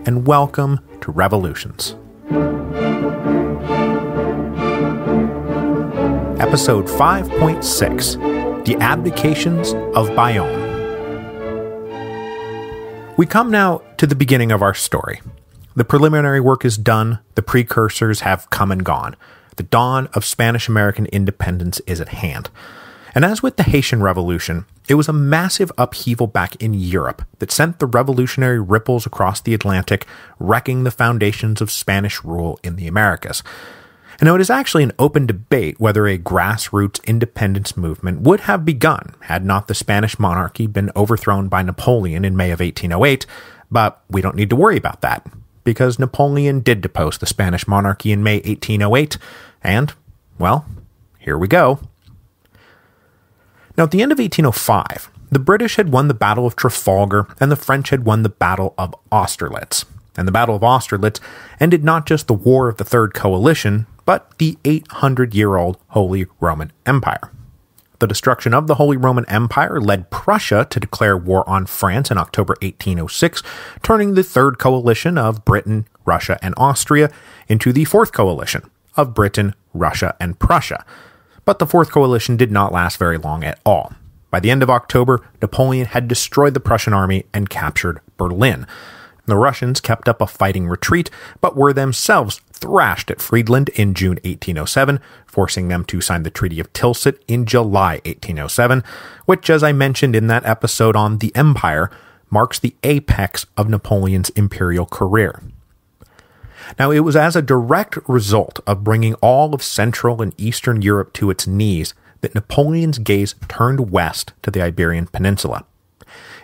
and welcome to Revolutions. Episode 5.6, The Abdications of Bayonne. We come now to the beginning of our story. The preliminary work is done, the precursors have come and gone. The dawn of Spanish-American independence is at hand. And as with the Haitian Revolution, it was a massive upheaval back in Europe that sent the revolutionary ripples across the Atlantic, wrecking the foundations of Spanish rule in the Americas. And now it is actually an open debate whether a grassroots independence movement would have begun had not the Spanish monarchy been overthrown by Napoleon in May of 1808, but we don't need to worry about that, because Napoleon did depose the Spanish monarchy in May 1808, and, well, here we go. Now, at the end of 1805, the British had won the Battle of Trafalgar and the French had won the Battle of Austerlitz. And the Battle of Austerlitz ended not just the War of the Third Coalition, but the 800-year-old Holy Roman Empire. The destruction of the Holy Roman Empire led Prussia to declare war on France in October 1806, turning the Third Coalition of Britain, Russia, and Austria into the Fourth Coalition of Britain, Russia, and Prussia. But the Fourth Coalition did not last very long at all. By the end of October, Napoleon had destroyed the Prussian army and captured Berlin. The Russians kept up a fighting retreat, but were themselves thrashed at Friedland in June 1807, forcing them to sign the Treaty of Tilsit in July 1807, which, as I mentioned in that episode on the Empire, marks the apex of Napoleon's imperial career. Now, it was as a direct result of bringing all of Central and Eastern Europe to its knees that Napoleon's gaze turned west to the Iberian Peninsula.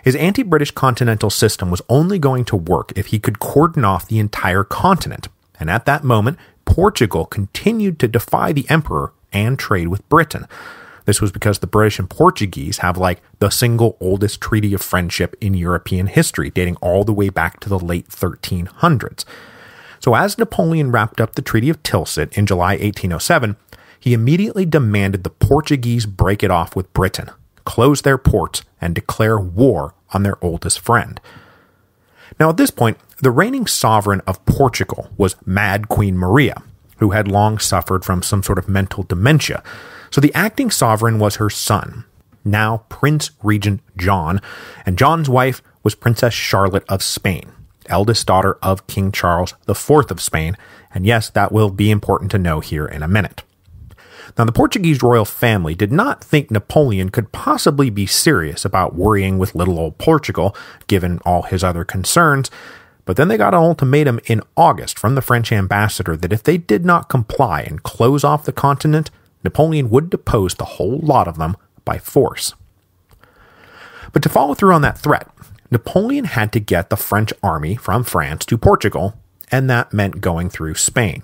His anti-British continental system was only going to work if he could cordon off the entire continent, and at that moment, Portugal continued to defy the emperor and trade with Britain. This was because the British and Portuguese have the single oldest treaty of friendship in European history, dating all the way back to the late 1300s. So as Napoleon wrapped up the Treaty of Tilsit in July 1807, he immediately demanded the Portuguese break it off with Britain, close their ports, and declare war on their oldest friend. Now at this point, the reigning sovereign of Portugal was Mad Queen Maria, who had long suffered from some sort of mental dementia. So the acting sovereign was her son, now Prince Regent John, and John's wife was Princess Charlotte of Spain, eldest daughter of King Charles IV of Spain, and yes, that will be important to know here in a minute. Now, the Portuguese royal family did not think Napoleon could possibly be serious about worrying with little old Portugal, given all his other concerns, but then they got an ultimatum in August from the French ambassador that if they did not comply and close off the continent, Napoleon would depose the whole lot of them by force. But to follow through on that threat, Napoleon had to get the French army from France to Portugal, and that meant going through Spain.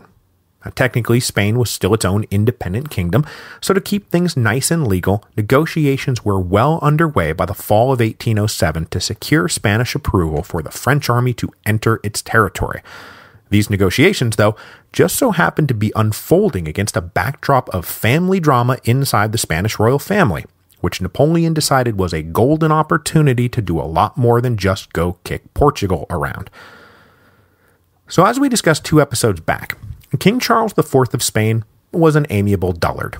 Now, technically, Spain was still its own independent kingdom, so to keep things nice and legal, negotiations were well underway by the fall of 1807 to secure Spanish approval for the French army to enter its territory. These negotiations, though, just so happened to be unfolding against a backdrop of family drama inside the Spanish royal family, which Napoleon decided was a golden opportunity to do a lot more than just go kick Portugal around. So as we discussed 2 episodes back, King Charles IV of Spain was an amiable dullard.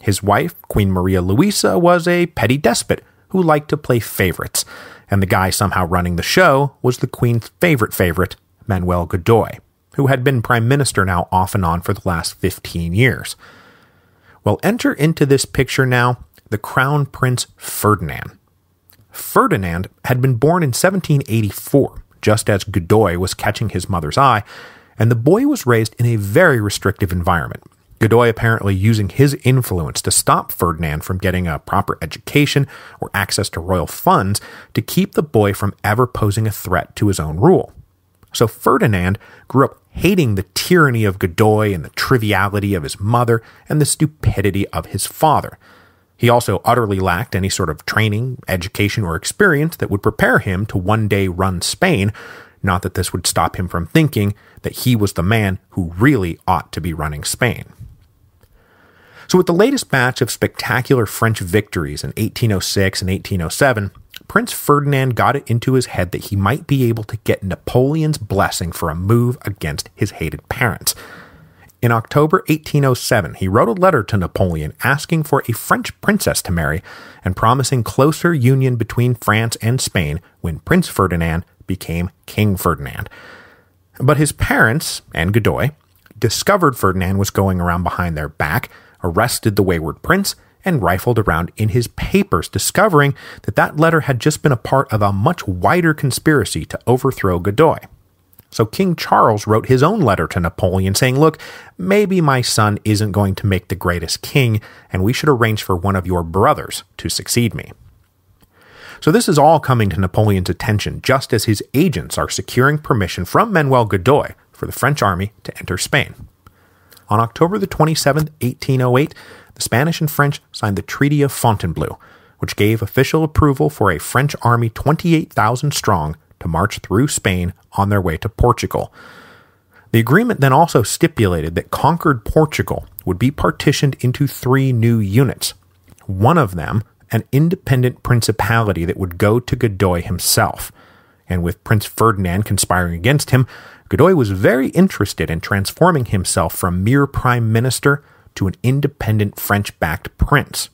His wife, Queen Maria Luisa, was a petty despot who liked to play favorites, and the guy somehow running the show was the Queen's favorite, Manuel Godoy, who had been Prime Minister now off and on for the last 15 years. Well, enter into this picture now the Crown Prince Ferdinand. Ferdinand had been born in 1784, just as Godoy was catching his mother's eye, and the boy was raised in a very restrictive environment, Godoy apparently using his influence to stop Ferdinand from getting a proper education or access to royal funds to keep the boy from ever posing a threat to his own rule. So Ferdinand grew up hating the tyranny of Godoy and the triviality of his mother and the stupidity of his father. He also utterly lacked any sort of training, education, or experience that would prepare him to one day run Spain, not that this would stop him from thinking that he was the man who really ought to be running Spain. So with the latest batch of spectacular French victories in 1806 and 1807, Prince Ferdinand got it into his head that he might be able to get Napoleon's blessing for a move against his hated parents. In October 1807, he wrote a letter to Napoleon asking for a French princess to marry and promising closer union between France and Spain when Prince Ferdinand became King Ferdinand. But his parents, and Godoy, discovered Ferdinand was going around behind their back, arrested the wayward prince, and rifled around in his papers, discovering that that letter had just been a part of a much wider conspiracy to overthrow Godoy. So King Charles wrote his own letter to Napoleon saying, look, maybe my son isn't going to make the greatest king, and we should arrange for one of your brothers to succeed me. So this is all coming to Napoleon's attention just as his agents are securing permission from Manuel Godoy for the French army to enter Spain. On October the 27th, 1808, the Spanish and French signed the Treaty of Fontainebleau, which gave official approval for a French army 28,000 strong to march through Spain on their way to Portugal. The agreement then also stipulated that conquered Portugal would be partitioned into 3 new units, one of them an independent principality that would go to Godoy himself. And with Prince Ferdinand conspiring against him, Godoy was very interested in transforming himself from mere prime minister to an independent French-backed prince.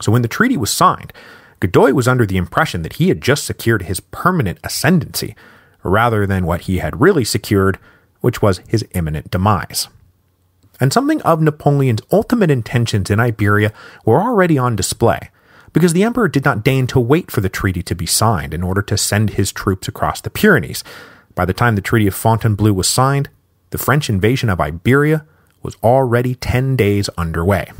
So when the treaty was signed, Godoy was under the impression that he had just secured his permanent ascendancy, rather than what he had really secured, which was his imminent demise. And something of Napoleon's ultimate intentions in Iberia were already on display, because the emperor did not deign to wait for the treaty to be signed in order to send his troops across the Pyrenees. By the time the Treaty of Fontainebleau was signed, the French invasion of Iberia was already 10 days underway.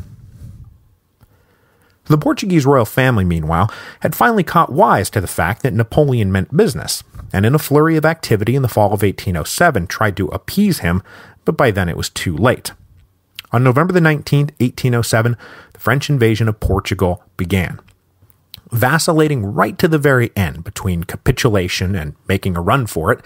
The Portuguese royal family, meanwhile, had finally caught wise to the fact that Napoleon meant business, and in a flurry of activity in the fall of 1807 tried to appease him, but by then it was too late. On November the 19th, 1807, the French invasion of Portugal began. Vacillating right to the very end between capitulation and making a run for it,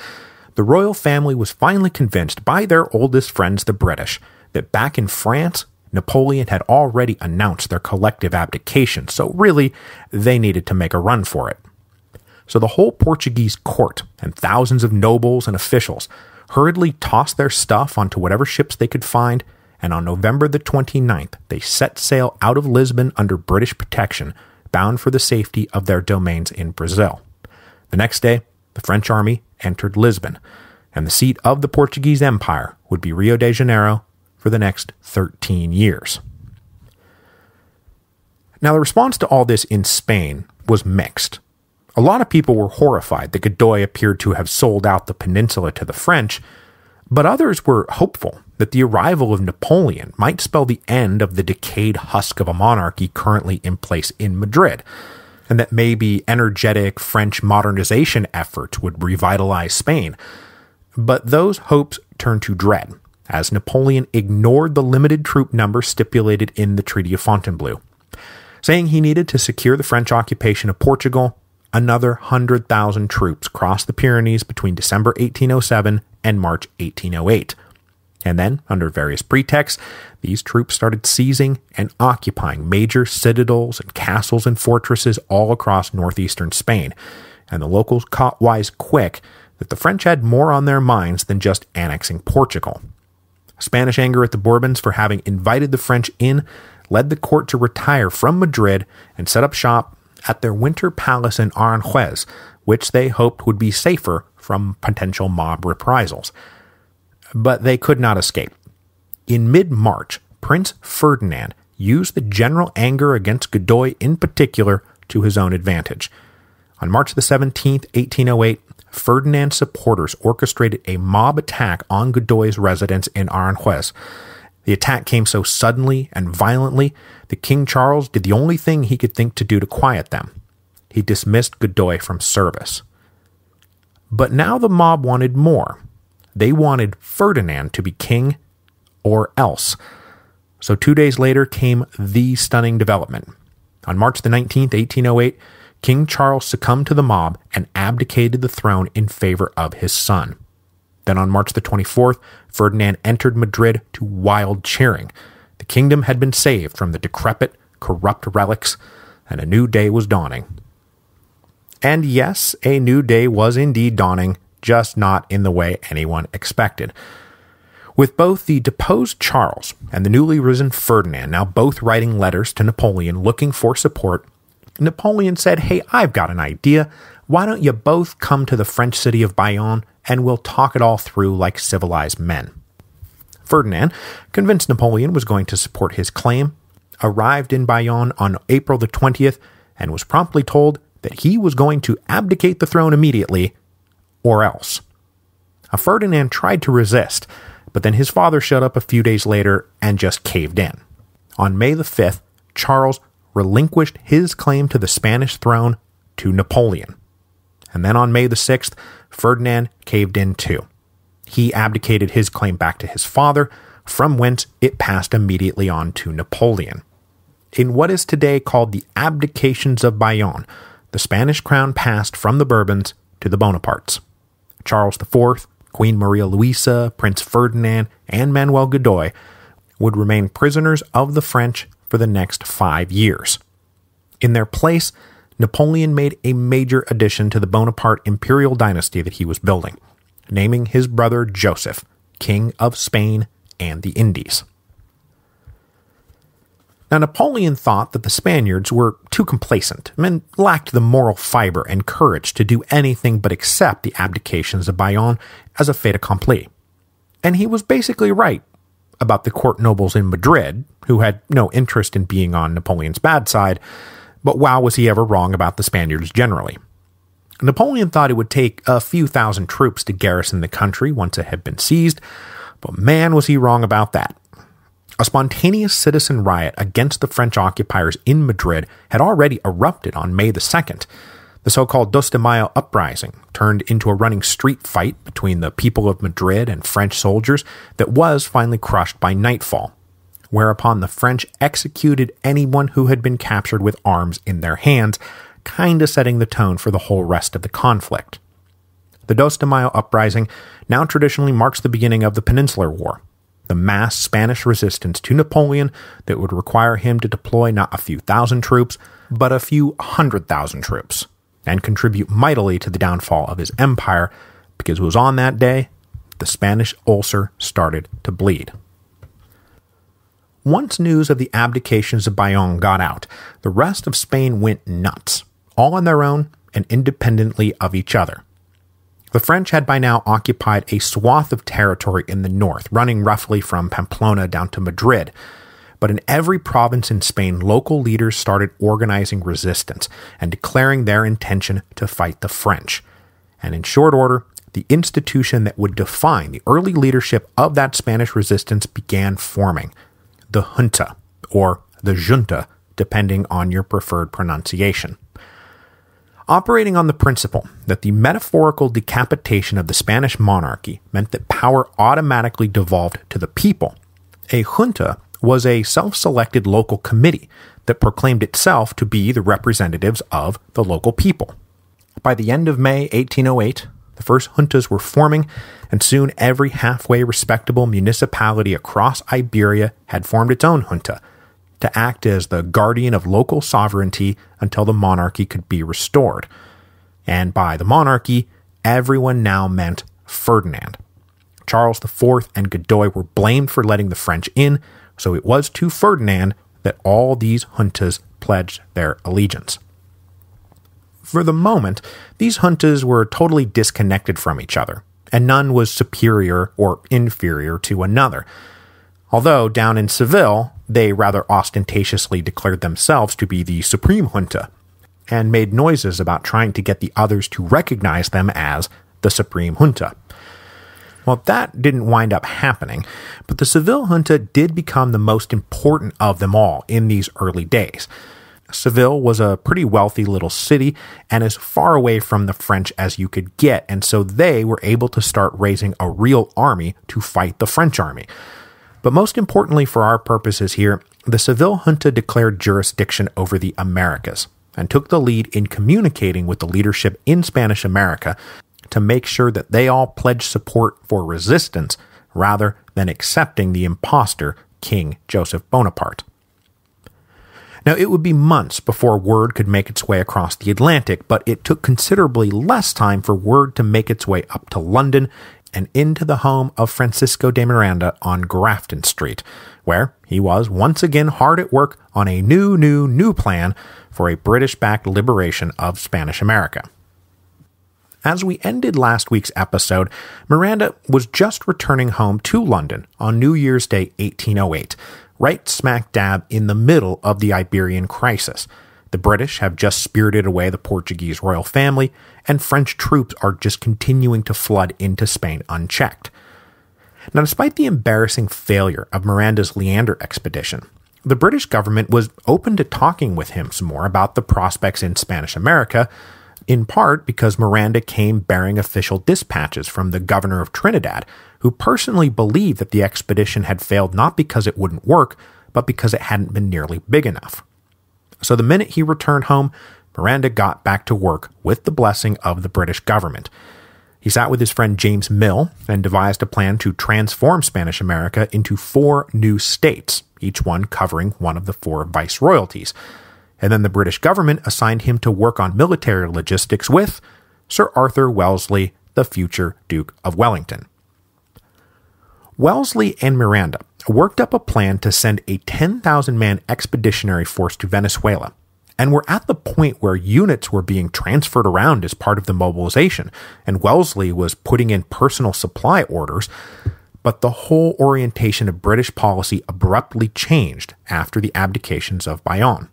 the royal family was finally convinced by their oldest friends, the British, that back in France, Napoleon had already announced their collective abdication, so really, they needed to make a run for it. So the whole Portuguese court and thousands of nobles and officials hurriedly tossed their stuff onto whatever ships they could find, and on November the 29th, they set sail out of Lisbon under British protection, bound for the safety of their domains in Brazil. The next day, the French army entered Lisbon, and the seat of the Portuguese Empire would be Rio de Janeiro for the next 13 years. Now, the response to all this in Spain was mixed. A lot of people were horrified that Godoy appeared to have sold out the peninsula to the French, but others were hopeful that the arrival of Napoleon might spell the end of the decayed husk of a monarchy currently in place in Madrid, and that maybe energetic French modernization efforts would revitalize Spain. But those hopes turned to dread, as Napoleon ignored the limited troop number stipulated in the Treaty of Fontainebleau. Saying he needed to secure the French occupation of Portugal, another 100,000 troops crossed the Pyrenees between December 1807 and March 1808. And then, under various pretexts, these troops started seizing and occupying major citadels and castles and fortresses all across northeastern Spain, and the locals caught wise quick that the French had more on their minds than just annexing Portugal. Spanish anger at the Bourbons for having invited the French in led the court to retire from Madrid and set up shop at their winter palace in Aranjuez, which they hoped would be safer from potential mob reprisals. But they could not escape. In mid-March, Prince Ferdinand used the general anger against Godoy in particular to his own advantage. On March the 17th, 1808, Ferdinand's supporters orchestrated a mob attack on Godoy's residence in Aranjuez. The attack came so suddenly and violently that King Charles did the only thing he could think to do to quiet them. He dismissed Godoy from service. But now the mob wanted more. They wanted Ferdinand to be king or else. So 2 days later came the stunning development. On March the 19th, 1808, King Charles succumbed to the mob and abdicated the throne in favor of his son. Then on March the 24th, Ferdinand entered Madrid to wild cheering. The kingdom had been saved from the decrepit, corrupt relics, and a new day was dawning. And yes, a new day was indeed dawning, just not in the way anyone expected. With both the deposed Charles and the newly risen Ferdinand now both writing letters to Napoleon looking for support, Napoleon said, "Hey, I've got an idea. Why don't you both come to the French city of Bayonne and we'll talk it all through like civilized men?" Ferdinand, convinced Napoleon was going to support his claim, arrived in Bayonne on April the 20th and was promptly told that he was going to abdicate the throne immediately, or else. Ferdinand tried to resist, but then his father showed up a few days later and just caved in. On May the 5th, Charles relinquished his claim to the Spanish throne to Napoleon. And then on May the 6th, Ferdinand caved in too. He abdicated his claim back to his father, from whence it passed immediately on to Napoleon. In what is today called the Abdications of Bayonne, the Spanish crown passed from the Bourbons to the Bonapartes. Charles IV, Queen Maria Louisa, Prince Ferdinand, and Manuel Godoy would remain prisoners of the French for the next 5 years. In their place, Napoleon made a major addition to the Bonaparte imperial dynasty that he was building, naming his brother Joseph, King of Spain and the Indies. Now, Napoleon thought that the Spaniards were too complacent and lacked the moral fiber and courage to do anything but accept the abdications of Bayonne as a fait accompli. And he was basically right about the court nobles in Madrid, who had no interest in being on Napoleon's bad side, but wow, was he ever wrong about the Spaniards generally. Napoleon thought it would take a few thousand troops to garrison the country once it had been seized, but man, was he wrong about that. A spontaneous citizen riot against the French occupiers in Madrid had already erupted on May the 2nd. The so-called Dos de Mayo uprising turned into a running street fight between the people of Madrid and French soldiers that was finally crushed by nightfall, whereupon the French executed anyone who had been captured with arms in their hands, kinda setting the tone for the whole rest of the conflict. The Dos de Mayo uprising now traditionally marks the beginning of the Peninsular War, the mass Spanish resistance to Napoleon that would require him to deploy not a few thousand troops, but a few 100,000 troops, and contribute mightily to the downfall of his empire, because it was on that day the Spanish ulcer started to bleed. Once news of the abdications of Bayonne got out, the rest of Spain went nuts, all on their own and independently of each other. The French had by now occupied a swath of territory in the north, running roughly from Pamplona down to Madrid. But in every province in Spain, local leaders started organizing resistance and declaring their intention to fight the French. And in short order, the institution that would define the early leadership of that Spanish resistance began forming: the junta, or the junta, depending on your preferred pronunciation. Operating on the principle that the metaphorical decapitation of the Spanish monarchy meant that power automatically devolved to the people, a junta was a self-selected local committee that proclaimed itself to be the representatives of the local people. By the end of May 1808, the first juntas were forming, and soon every halfway respectable municipality across Iberia had formed its own junta, to act as the guardian of local sovereignty until the monarchy could be restored. And by the monarchy, everyone now meant Ferdinand. Charles IV and Godoy were blamed for letting the French in, so it was to Ferdinand that all these juntas pledged their allegiance. For the moment, these juntas were totally disconnected from each other, and none was superior or inferior to another. Although, down in Seville, they rather ostentatiously declared themselves to be the Supreme Junta, and made noises about trying to get the others to recognize them as the Supreme Junta. Well, that didn't wind up happening, but the Seville Junta did become the most important of them all in these early days. Seville was a pretty wealthy little city and as far away from the French as you could get, and so they were able to start raising a real army to fight the French army. But most importantly for our purposes here, the Seville Junta declared jurisdiction over the Americas and took the lead in communicating with the leadership in Spanish America to make sure that they all pledged support for resistance rather than accepting the imposter King Joseph Bonaparte. Now, it would be months before word could make its way across the Atlantic, but it took considerably less time for word to make its way up to London and into the home of Francisco de Miranda on Grafton Street, where he was once again hard at work on a new plan for a British-backed liberation of Spanish America. As we ended last week's episode, Miranda was just returning home to London on New Year's Day 1808, right smack dab in the middle of the Iberian crisis. The British have just spirited away the Portuguese royal family, and French troops are just continuing to flood into Spain unchecked. Now, despite the embarrassing failure of Miranda's Leander expedition, the British government was open to talking with him some more about the prospects in Spanish America, in part because Miranda came bearing official dispatches from the governor of Trinidad, who personally believed that the expedition had failed not because it wouldn't work, but because it hadn't been nearly big enough. So the minute he returned home, Miranda got back to work with the blessing of the British government. He sat with his friend James Mill and devised a plan to transform Spanish America into 4 new states, each one covering one of the 4 viceroyalties. And then the British government assigned him to work on military logistics with Sir Arthur Wellesley, the future Duke of Wellington. Wellesley and Miranda worked up a plan to send a 10,000-man expeditionary force to Venezuela, and were at the point where units were being transferred around as part of the mobilization, and Wellesley was putting in personal supply orders, but the whole orientation of British policy abruptly changed after the abdications of Bayonne.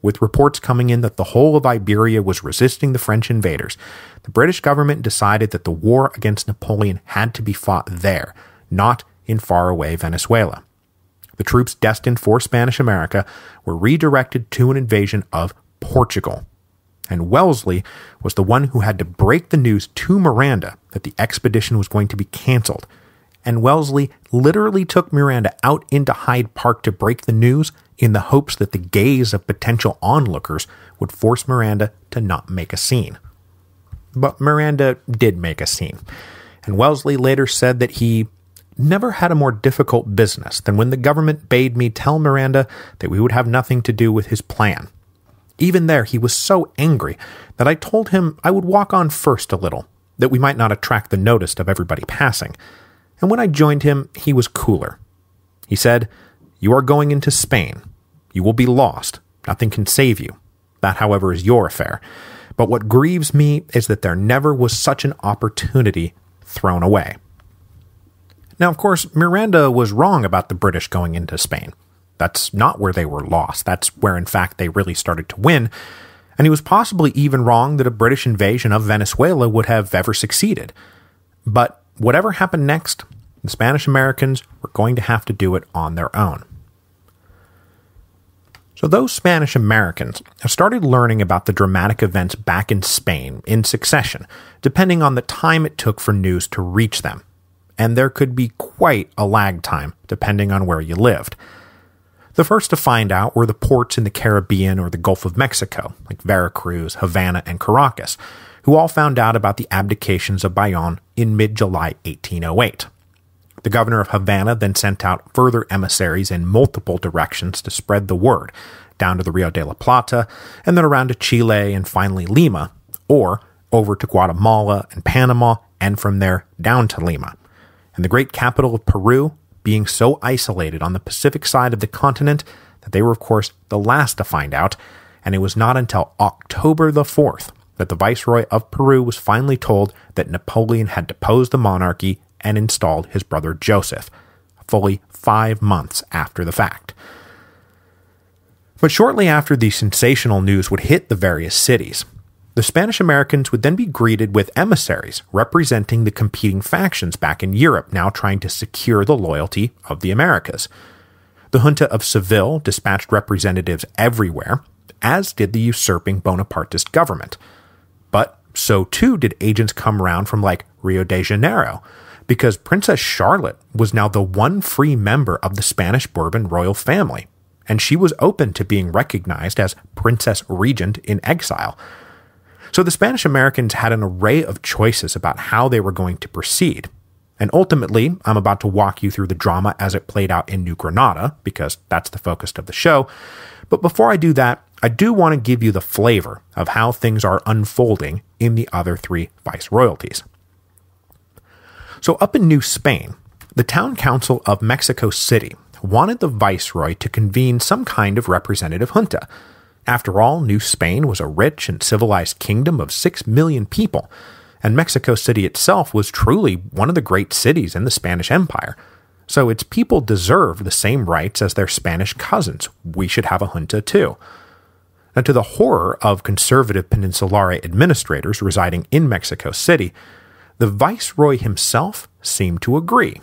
With reports coming in that the whole of Iberia was resisting the French invaders, the British government decided that the war against Napoleon had to be fought there, not in faraway Venezuela. The troops destined for Spanish America were redirected to an invasion of Portugal, and Wellesley was the one who had to break the news to Miranda that the expedition was going to be cancelled, and Wellesley literally took Miranda out into Hyde Park to break the news in the hopes that the gaze of potential onlookers would force Miranda to not make a scene. But Miranda did make a scene, and Wellesley later said that he never had a more difficult business than when the government bade me tell Miranda that we would have nothing to do with his plan. Even there, he was so angry that I told him I would walk on first a little, that we might not attract the notice of everybody passing. And when I joined him, he was cooler. He said, "You are going into Spain. You will be lost. Nothing can save you. That, however, is your affair. But what grieves me is that there never was such an opportunity thrown away." Now, of course, Miranda was wrong about the British going into Spain. That's not where they were lost. That's where, in fact, they really started to win. And he was possibly even wrong that a British invasion of Venezuela would have ever succeeded. But whatever happened next, the Spanish Americans were going to have to do it on their own. So those Spanish Americans have started learning about the dramatic events back in Spain in succession, depending on the time it took for news to reach them. And there could be quite a lag time, depending on where you lived. The first to find out were the ports in the Caribbean or the Gulf of Mexico, like Veracruz, Havana, and Caracas, who all found out about the abdications of Bayonne in mid-July 1808. The governor of Havana then sent out further emissaries in multiple directions to spread the word, down to the Rio de la Plata, and then around to Chile and finally Lima, or over to Guatemala and Panama, and from there down to Lima. And the great capital of Peru being so isolated on the Pacific side of the continent that they were, of course, the last to find out, and it was not until October the 4th that the Viceroy of Peru was finally told that Napoleon had deposed the monarchy and installed his brother Joseph, fully 5 months after the fact. But shortly after the sensational news would hit the various cities, the Spanish Americans would then be greeted with emissaries representing the competing factions back in Europe, now trying to secure the loyalty of the Americas. The junta of Seville dispatched representatives everywhere, as did the usurping Bonapartist government. But so too did agents come around from like Rio de Janeiro, because Princess Charlotte was now the one free member of the Spanish Bourbon royal family, and she was open to being recognized as Princess Regent in exile. So the Spanish Americans had an array of choices about how they were going to proceed. And ultimately, I'm about to walk you through the drama as it played out in New Granada, because that's the focus of the show. But before I do that, I do want to give you the flavor of how things are unfolding in the other three viceroyalties. So up in New Spain, the town council of Mexico City wanted the viceroy to convene some kind of representative junta. After all, New Spain was a rich and civilized kingdom of 6 million people, and Mexico City itself was truly one of the great cities in the Spanish Empire. So its people deserve the same rights as their Spanish cousins. We should have a junta too. Now, to the horror of conservative Peninsulare administrators residing in Mexico City, the viceroy himself seemed to agree.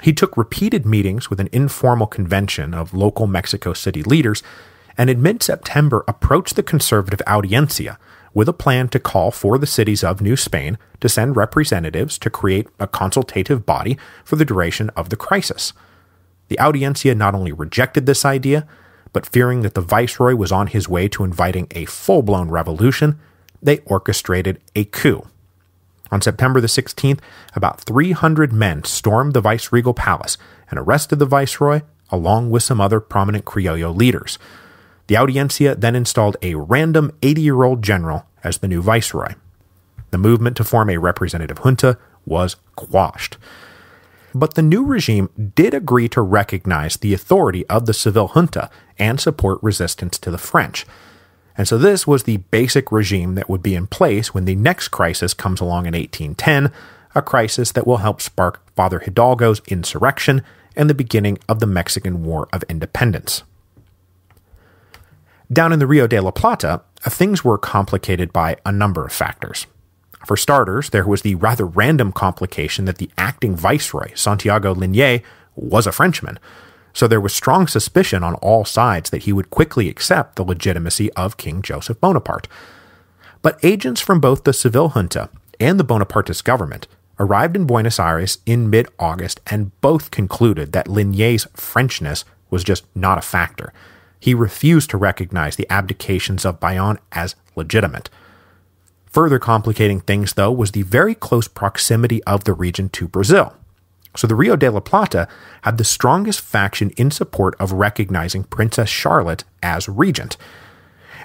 He took repeated meetings with an informal convention of local Mexico City leaders, and in mid-September approached the conservative Audiencia with a plan to call for the cities of New Spain to send representatives to create a consultative body for the duration of the crisis. The Audiencia not only rejected this idea, but fearing that the viceroy was on his way to inviting a full-blown revolution, they orchestrated a coup. On September the 16th, about 300 men stormed the viceregal palace and arrested the viceroy, along with some other prominent Criollo leaders. The Audiencia then installed a random 80-year-old general as the new viceroy. The movement to form a representative junta was quashed. But the new regime did agree to recognize the authority of the civil junta and support resistance to the French. And so this was the basic regime that would be in place when the next crisis comes along in 1810, a crisis that will help spark Father Hidalgo's insurrection and the beginning of the Mexican War of Independence. Down in the Rio de la Plata, things were complicated by a number of factors. For starters, there was the rather random complication that the acting viceroy, Santiago Linné, was a Frenchman, so there was strong suspicion on all sides that he would quickly accept the legitimacy of King Joseph Bonaparte. But agents from both the Seville junta and the Bonapartist government arrived in Buenos Aires in mid-August and both concluded that Linné's Frenchness was just not a factor. He refused to recognize the abdications of Bayonne as legitimate. Further complicating things, though, was the very close proximity of the region to Brazil. So the Rio de la Plata had the strongest faction in support of recognizing Princess Charlotte as regent.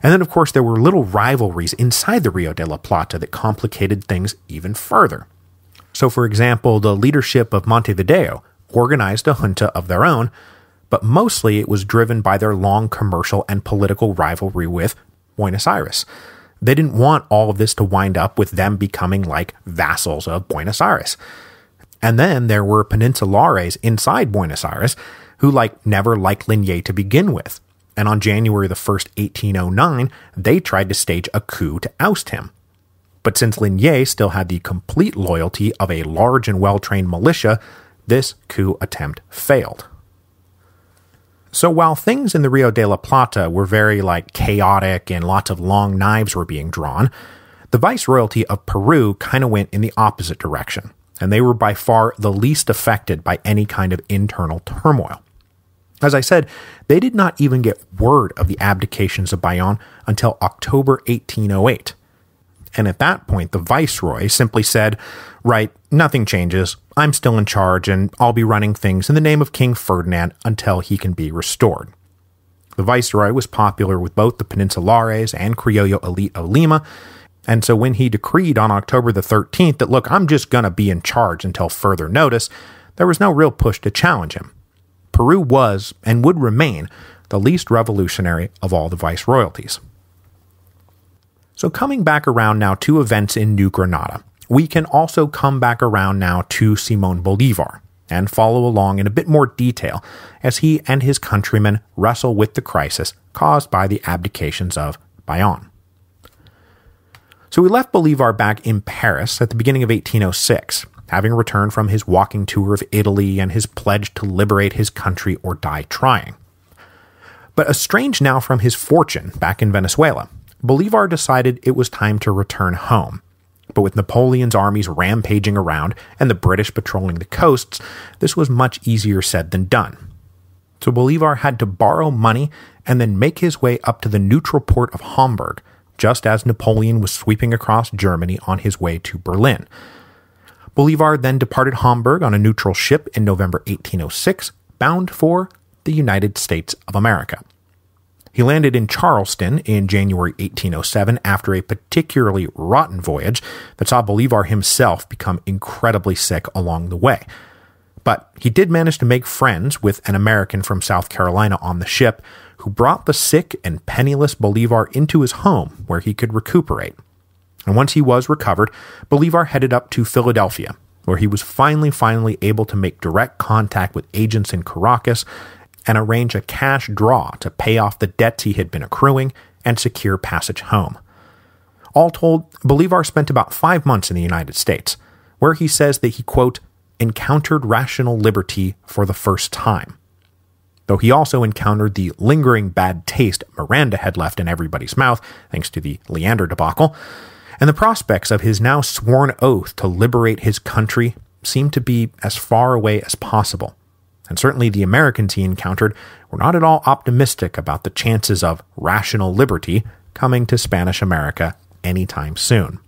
And then, of course, there were little rivalries inside the Rio de la Plata that complicated things even further. So, for example, the leadership of Montevideo organized a junta of their own, but mostly it was driven by their long commercial and political rivalry with Buenos Aires. They didn't want all of this to wind up with them becoming like vassals of Buenos Aires. And then there were Peninsulares inside Buenos Aires who never liked Linné to begin with. And on January the 1st, 1809, they tried to stage a coup to oust him. But since Linné still had the complete loyalty of a large and well-trained militia, this coup attempt failed. So while things in the Rio de la Plata were very chaotic and lots of long knives were being drawn, the viceroyalty of Peru kind of went in the opposite direction, and they were by far the least affected by any kind of internal turmoil. As I said, they did not even get word of the abdications of Bayonne until October 1808. And at that point, the viceroy simply said, "Right, nothing changes. I'm still in charge, and I'll be running things in the name of King Ferdinand until he can be restored." The viceroy was popular with both the Peninsulares and Criollo elite of Lima, and so when he decreed on October the 13th that, look, I'm just going to be in charge until further notice, there was no real push to challenge him. Peru was, and would remain, the least revolutionary of all the viceroyalties. So coming back around now to events in New Granada, we can also come back around now to Simón Bolívar and follow along in a bit more detail as he and his countrymen wrestle with the crisis caused by the abdications of Bayonne. So we left Bolívar back in Paris at the beginning of 1806, having returned from his walking tour of Italy and his pledge to liberate his country or die trying. But estranged now from his fortune back in Venezuela, Bolívar decided it was time to return home. But with Napoleon's armies rampaging around and the British patrolling the coasts, this was much easier said than done. So Bolívar had to borrow money and then make his way up to the neutral port of Hamburg, just as Napoleon was sweeping across Germany on his way to Berlin. Bolívar then departed Hamburg on a neutral ship in November 1806, bound for the United States of America. He landed in Charleston in January 1807 after a particularly rotten voyage that saw Bolivar himself become incredibly sick along the way. But he did manage to make friends with an American from South Carolina on the ship who brought the sick and penniless Bolivar into his home where he could recuperate. And once he was recovered, Bolivar headed up to Philadelphia, where he was finally able to make direct contact with agents in Caracas and arrange a cash draw to pay off the debts he had been accruing and secure passage home. All told, Bolivar spent about 5 months in the United States, where he says that he, quote, encountered rational liberty for the first time. Though he also encountered the lingering bad taste Miranda had left in everybody's mouth, thanks to the Leander debacle, and the prospects of his now sworn oath to liberate his country seemed to be as far away as possible. And certainly the Americans he encountered were not at all optimistic about the chances of rational liberty coming to Spanish America anytime soon.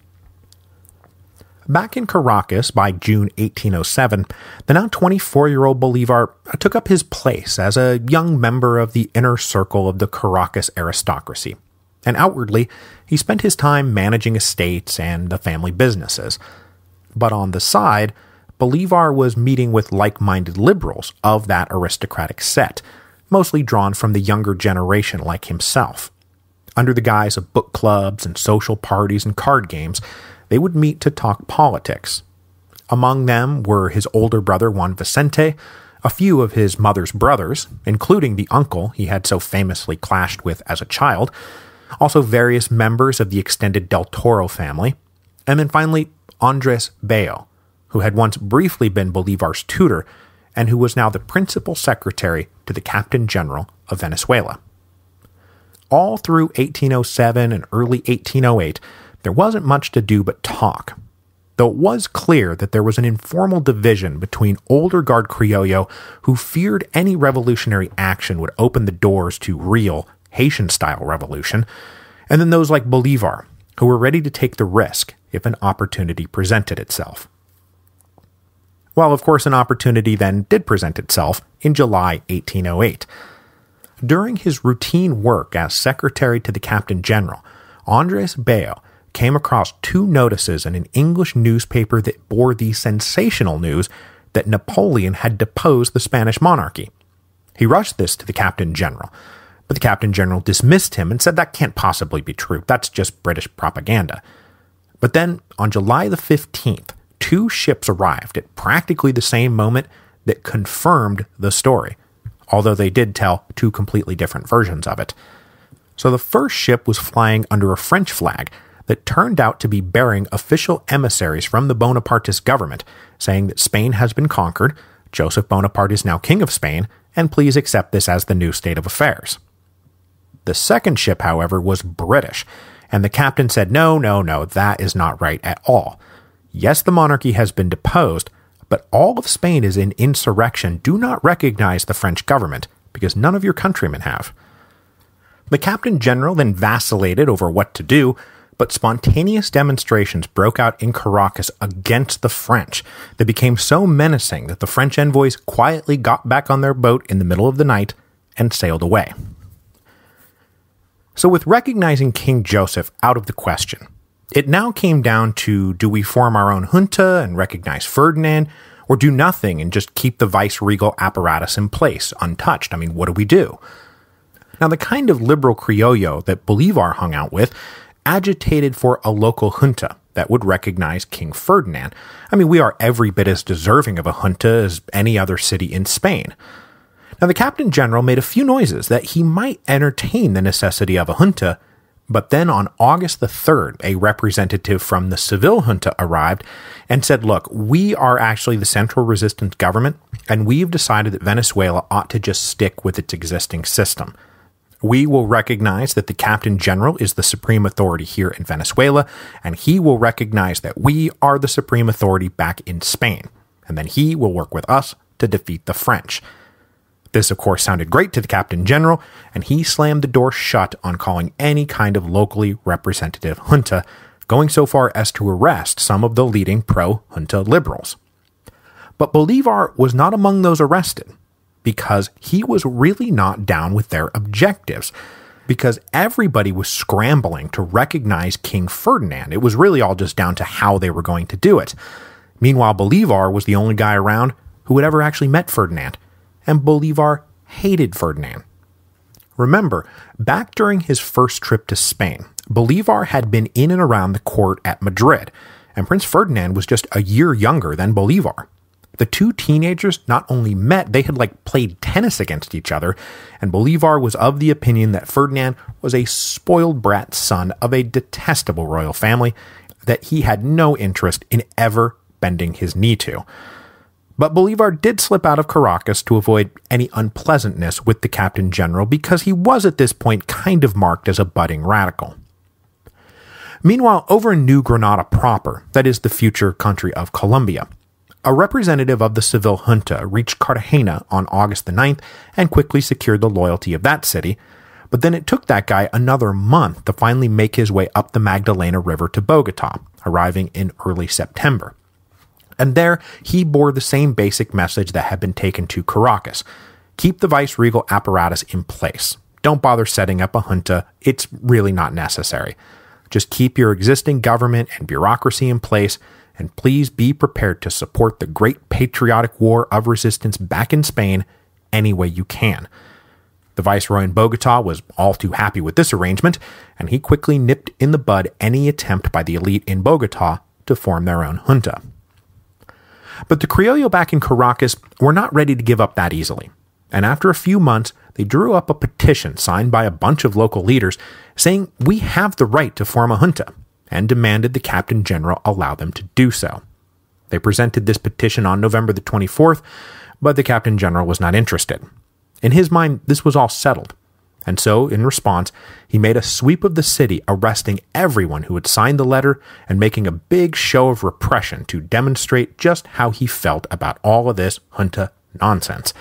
Back in Caracas by June 1807, the now 24-year-old Bolivar took up his place as a young member of the inner circle of the Caracas aristocracy, and outwardly he spent his time managing estates and the family businesses. But on the side, Bolivar was meeting with like-minded liberals of that aristocratic set, mostly drawn from the younger generation like himself. Under the guise of book clubs and social parties and card games, they would meet to talk politics. Among them were his older brother Juan Vicente, a few of his mother's brothers, including the uncle he had so famously clashed with as a child, also various members of the extended Del Toro family, and then finally Andres Bello, who had once briefly been Bolivar's tutor and who was now the principal secretary to the Captain General of Venezuela. All through 1807 and early 1808, there wasn't much to do but talk, though it was clear that there was an informal division between older guard Criollo who feared any revolutionary action would open the doors to real Haitian-style revolution, and then those like Bolivar, who were ready to take the risk if an opportunity presented itself. Well, of course, an opportunity then did present itself in July 1808. During his routine work as secretary to the Captain General, Andres Bello came across 2 notices in an English newspaper that bore the sensational news that Napoleon had deposed the Spanish monarchy. He rushed this to the Captain General, but the Captain General dismissed him and said that can't possibly be true. That's just British propaganda. But then, on July the 15th, 2 ships arrived at practically the same moment that confirmed the story, although they did tell 2 completely different versions of it. So the first ship was flying under a French flag that turned out to be bearing official emissaries from the Bonapartist government, saying that Spain has been conquered, Joseph Bonaparte is now King of Spain, and please accept this as the new state of affairs. The second ship, however, was British, and the captain said, no, that is not right at all. Yes, the monarchy has been deposed, but all of Spain is in insurrection. Do not recognize the French government, because none of your countrymen have. The Captain General then vacillated over what to do, but spontaneous demonstrations broke out in Caracas against the French that became so menacing that the French envoys quietly got back on their boat in the middle of the night and sailed away. So with recognizing King Joseph out of the question, it now came down to, do we form our own junta and recognize Ferdinand, or do nothing and just keep the vice-regal apparatus in place, untouched? I mean, what do we do? Now, the kind of liberal Criollo that Bolivar hung out with agitated for a local junta that would recognize King Ferdinand. I mean, we are every bit as deserving of a junta as any other city in Spain. Now, the Captain General made a few noises that he might entertain the necessity of a junta, but then on August the 3rd, a representative from the Seville junta arrived and said, look, we are actually the central resistance government, and we've decided that Venezuela ought to just stick with its existing system. We will recognize that the Captain General is the supreme authority here in Venezuela, and he will recognize that we are the supreme authority back in Spain, and then he will work with us to defeat the French. This, of course, sounded great to the Captain General, and he slammed the door shut on calling any kind of locally representative junta, going so far as to arrest some of the leading pro-junta liberals. But Bolivar was not among those arrested, because he was really not down with their objectives. because everybody was scrambling to recognize King Ferdinand. It was really all just down to how they were going to do it. Meanwhile, Bolívar was the only guy around who had ever actually met Ferdinand, and Bolívar hated Ferdinand. Remember, back during his first trip to Spain, Bolívar had been in and around the court at Madrid, and Prince Ferdinand was just a year younger than Bolívar. The two teenagers not only met, they had played tennis against each other, and Bolívar was of the opinion that Ferdinand was a spoiled brat son of a detestable royal family that he had no interest in ever bending his knee to. But Bolívar did slip out of Caracas to avoid any unpleasantness with the Captain General because he was at this point kind of marked as a budding radical. Meanwhile, over in New Granada proper, that is the future country of Colombia, a representative of the Seville junta reached Cartagena on August the 9th and quickly secured the loyalty of that city, but then it took that guy another month to finally make his way up the Magdalena River to Bogota, arriving in early September. And there, he bore the same basic message that had been taken to Caracas. Keep the vice-regal apparatus in place. Don't bother setting up a junta. It's really not necessary. Just keep your existing government and bureaucracy in place, and please be prepared to support the great patriotic war of resistance back in Spain any way you can. The viceroy in Bogota was all too happy with this arrangement, and he quickly nipped in the bud any attempt by the elite in Bogota to form their own junta. But the Criollo back in Caracas were not ready to give up that easily, and after a few months, they drew up a petition signed by a bunch of local leaders saying we have the right to form a junta, and demanded the Captain General allow them to do so. They presented this petition on November the 24th, but the Captain General was not interested. In his mind, this was all settled, and so, in response, he made a sweep of the city, arresting everyone who had signed the letter and making a big show of repression to demonstrate just how he felt about all of this junta nonsense.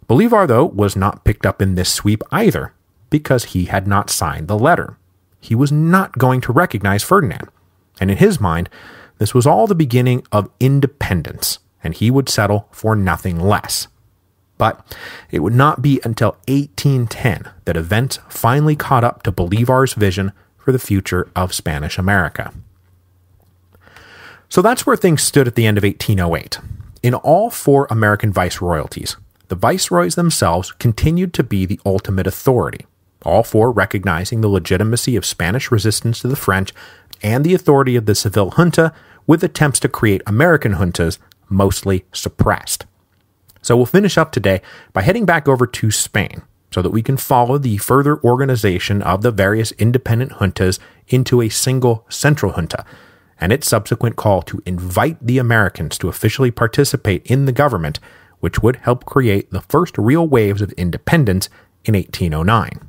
Bolívar, though, was not picked up in this sweep either, because he had not signed the letter. He was not going to recognize Ferdinand, and in his mind, this was all the beginning of independence, and he would settle for nothing less. But it would not be until 1810 that events finally caught up to Bolívar's vision for the future of Spanish America. So that's where things stood at the end of 1808. In all four American viceroyalties, the viceroys themselves continued to be the ultimate authority, all four recognizing the legitimacy of Spanish resistance to the French and the authority of the Seville junta, with attempts to create American juntas mostly suppressed. So we'll finish up today by heading back over to Spain so that we can follow the further organization of the various independent juntas into a single central junta, and its subsequent call to invite the Americans to officially participate in the government, which would help create the first real waves of independence in 1809.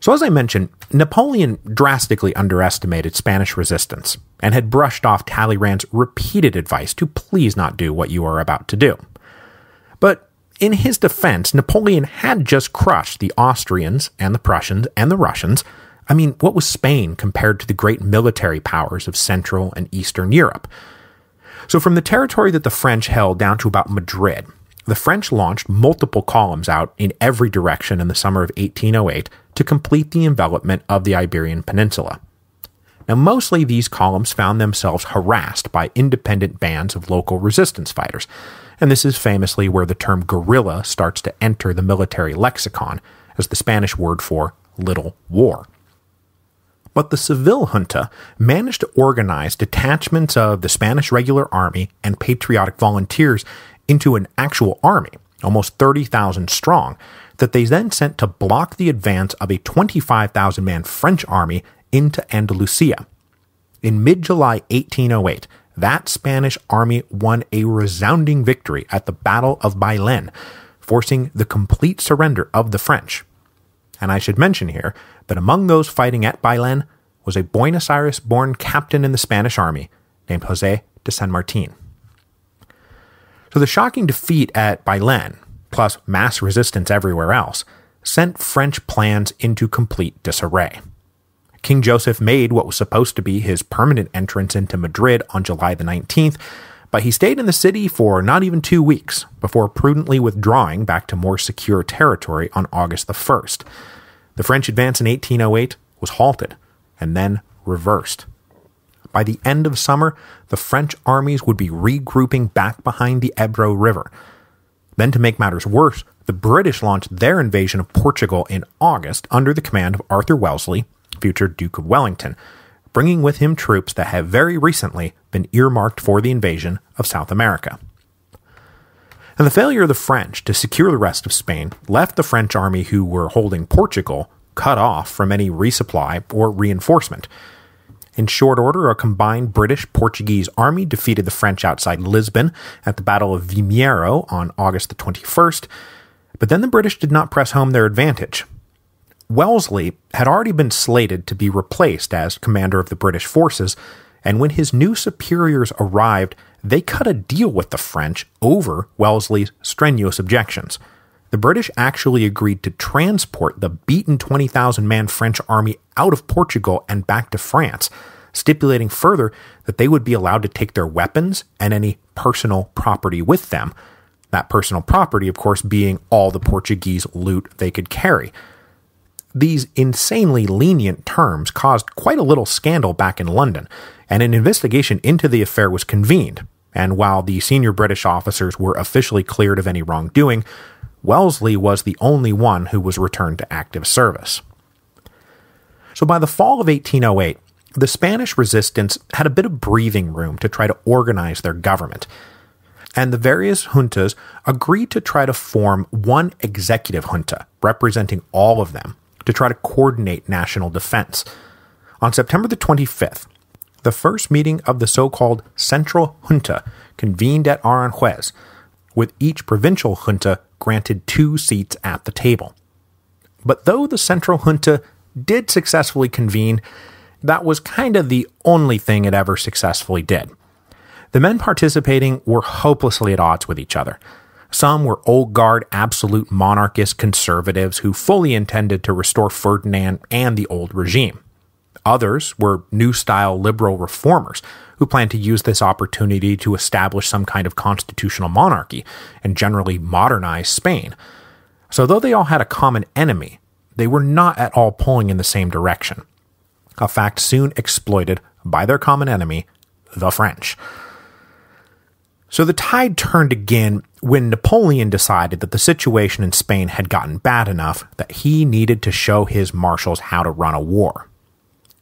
So as I mentioned, Napoleon drastically underestimated Spanish resistance and had brushed off Talleyrand's repeated advice to please not do what you are about to do. But in his defense, Napoleon had just crushed the Austrians and the Prussians and the Russians. I mean, what was Spain compared to the great military powers of Central and Eastern Europe? So from the territory that the French held down to about Madrid, the French launched multiple columns out in every direction in the summer of 1808 to complete the envelopment of the Iberian Peninsula. Now, mostly these columns found themselves harassed by independent bands of local resistance fighters, and this is famously where the term guerrilla starts to enter the military lexicon as the Spanish word for little war. But the Seville junta managed to organize detachments of the Spanish regular army and patriotic volunteers into an actual army, almost 30,000 strong, that they then sent to block the advance of a 25,000-man French army into Andalusia. In mid-July 1808, that Spanish army won a resounding victory at the Battle of Bayonne, forcing the complete surrender of the French. And I should mention here that among those fighting at Bayonne was a Buenos Aires-born captain in the Spanish army named José de San Martín. So the shocking defeat at Bayonne, plus mass resistance everywhere else, sent French plans into complete disarray. King Joseph made what was supposed to be his permanent entrance into Madrid on July the 19th, but he stayed in the city for not even 2 weeks before prudently withdrawing back to more secure territory on August the 1st. The French advance in 1808 was halted and then reversed. By the end of summer, the French armies would be regrouping back behind the Ebro River. Then, to make matters worse, the British launched their invasion of Portugal in August under the command of Arthur Wellesley, future Duke of Wellington, bringing with him troops that have very recently been earmarked for the invasion of South America. And the failure of the French to secure the rest of Spain left the French army who were holding Portugal cut off from any resupply or reinforcement. In short order, a combined British-Portuguese army defeated the French outside Lisbon at the Battle of Vimiero on August the 21st, but then the British did not press home their advantage. Wellesley had already been slated to be replaced as commander of the British forces, and when his new superiors arrived, they cut a deal with the French over Wellesley's strenuous objections. The British actually agreed to transport the beaten 20,000-man French army out of Portugal and back to France, stipulating further that they would be allowed to take their weapons and any personal property with them. That personal property, of course, being all the Portuguese loot they could carry. These insanely lenient terms caused quite a little scandal back in London, and an investigation into the affair was convened, and while the senior British officers were officially cleared of any wrongdoing, Wellesley was the only one who was returned to active service. So by the fall of 1808, the Spanish resistance had a bit of breathing room to try to organize their government, and the various juntas agreed to try to form one executive junta, representing all of them, to try to coordinate national defense. On September the 25th, the first meeting of the so-called Central Junta convened at Aranjuez, with each provincial junta granted 2 seats at the table. But though the Central Junta did successfully convene, that was kind of the only thing it ever successfully did. The men participating were hopelessly at odds with each other. Some were old guard, absolute monarchist conservatives who fully intended to restore Ferdinand and the old regime. Others were new-style liberal reformers who planned to use this opportunity to establish some kind of constitutional monarchy and generally modernize Spain. So though they all had a common enemy, they were not at all pulling in the same direction, a fact soon exploited by their common enemy, the French. So the tide turned again when Napoleon decided that the situation in Spain had gotten bad enough that he needed to show his marshals how to run a war.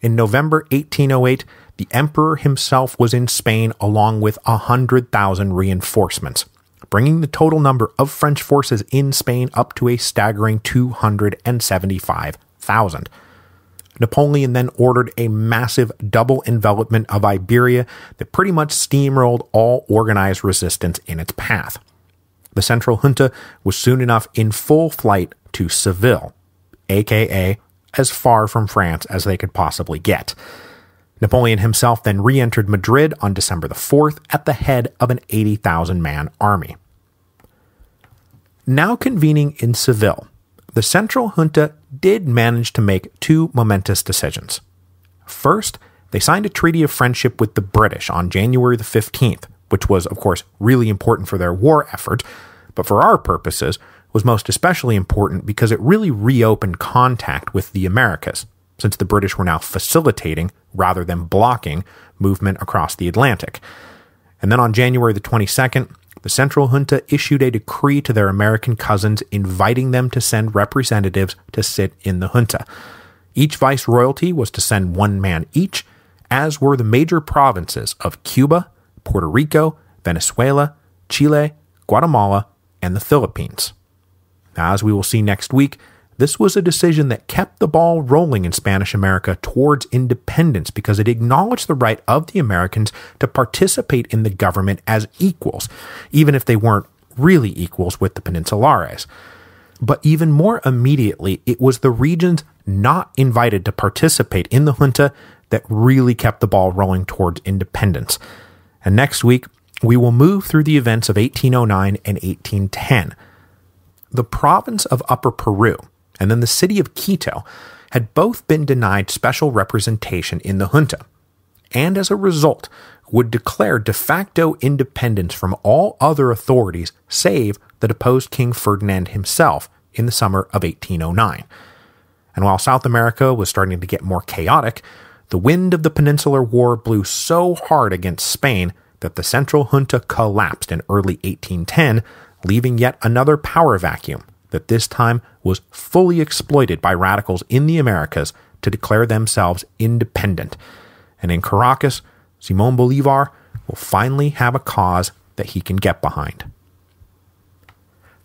In November 1808, the emperor himself was in Spain along with 100,000 reinforcements, bringing the total number of French forces in Spain up to a staggering 275,000. Napoleon then ordered a massive double envelopment of Iberia that pretty much steamrolled all organized resistance in its path. The Central Junta was soon enough in full flight to Seville, aka as far from France as they could possibly get. Napoleon himself then re-entered Madrid on December the 4th at the head of an 80,000-man army. Now convening in Seville, the Central Junta did manage to make 2 momentous decisions. First, they signed a treaty of friendship with the British on January the 15th, which was, of course, really important for their war effort, but for our purposes was most especially important because it really reopened contact with the Americas, since the British were now facilitating, rather than blocking, movement across the Atlantic. And then on January the 22nd, the Central Junta issued a decree to their American cousins inviting them to send representatives to sit in the junta. Each viceroyalty was to send 1 man each, as were the major provinces of Cuba, Puerto Rico, Venezuela, Chile, Guatemala, and the Philippines. Now, as we will see next week, this was a decision that kept the ball rolling in Spanish America towards independence because it acknowledged the right of the Americans to participate in the government as equals, even if they weren't really equals with the Peninsulares. But even more immediately, it was the regions not invited to participate in the junta that really kept the ball rolling towards independence. And next week, we will move through the events of 1809 and 1810. The province of Upper Peru and then the city of Quito had both been denied special representation in the junta. And as a result, would declare de facto independence from all other authorities save the deposed King Ferdinand himself in the summer of 1809. And while South America was starting to get more chaotic, the wind of the Peninsular War blew so hard against Spain that the central junta collapsed in early 1810, leaving yet another power vacuum that this time was fully exploited by radicals in the Americas to declare themselves independent. And in Caracas, Simón Bolívar will finally have a cause that he can get behind.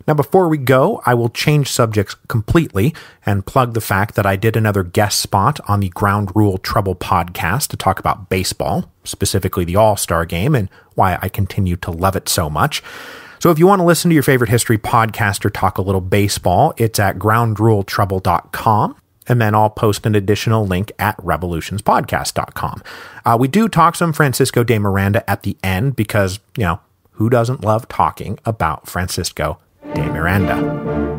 Now, before we go, I will change subjects completely and plug the fact that I did another guest spot on the Ground Rule Trouble podcast to talk about baseball, specifically the All-Star Game, and why I continue to love it so much. So if you want to listen to your favorite history podcaster talk a little baseball, it's at groundruletrouble.com. And then I'll post an additional link at revolutionspodcast.com. We do talk some Francisco de Miranda at the end because, who doesn't love talking about Francisco de Miranda?